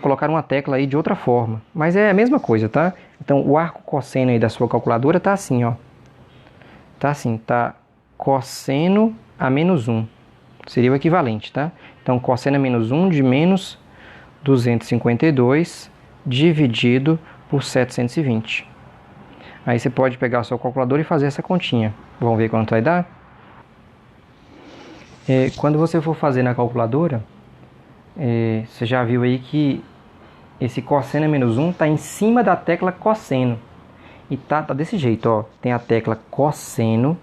colocaram uma tecla aí de outra forma. Mas é a mesma coisa, tá? Então, o arco cosseno aí da sua calculadora tá assim, ó. Tá assim, tá cosseno a menos 1. Seria o equivalente, tá? Então, cosseno a menos 1 de menos 252 dividido por 720. Aí você pode pegar a sua calculadora e fazer essa continha. Vamos ver quanto vai dar? Quando você for fazer na calculadora, você já viu aí que esse cosseno a menos 1 está em cima da tecla cosseno. E tá desse jeito, ó. Tem a tecla cosseno.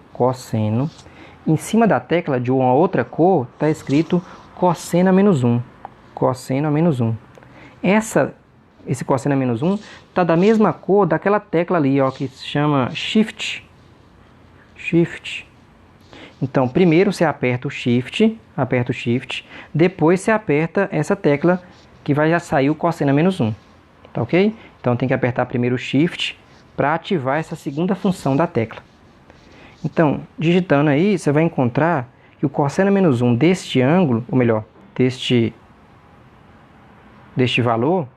Em cima da tecla de uma outra cor está escrito cosseno a menos 1. Cosseno a menos 1. Esse cosseno a menos 1 está da mesma cor daquela tecla ali, ó, que se chama Shift. Então, primeiro você aperta o Shift, depois você aperta essa tecla que vai já sair o cosseno a menos 1. Tá ok? Então, tem que apertar primeiro o Shift para ativar essa segunda função da tecla. Então, digitando aí, você vai encontrar que o cosseno a menos 1 deste ângulo, ou melhor, deste valor,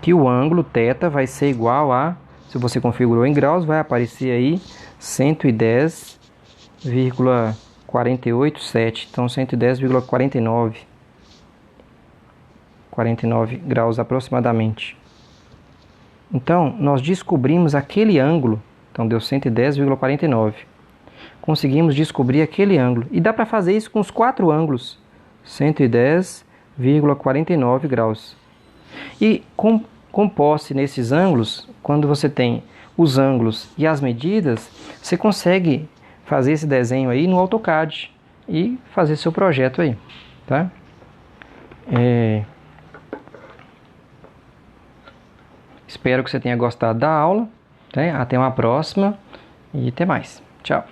que o ângulo θ vai ser igual a, se você configurou em graus, vai aparecer aí 110,487, então 110,49 graus aproximadamente. Então, nós descobrimos aquele ângulo, então deu 110,49. Conseguimos descobrir aquele ângulo. E dá para fazer isso com os 4 ângulos, 110,49 graus. E com posse nesses ângulos, quando você tem os ângulos e as medidas, você consegue fazer esse desenho aí no AutoCAD e fazer seu projeto aí, tá? Espero que você tenha gostado da aula, tá? Até uma próxima e até mais. Tchau!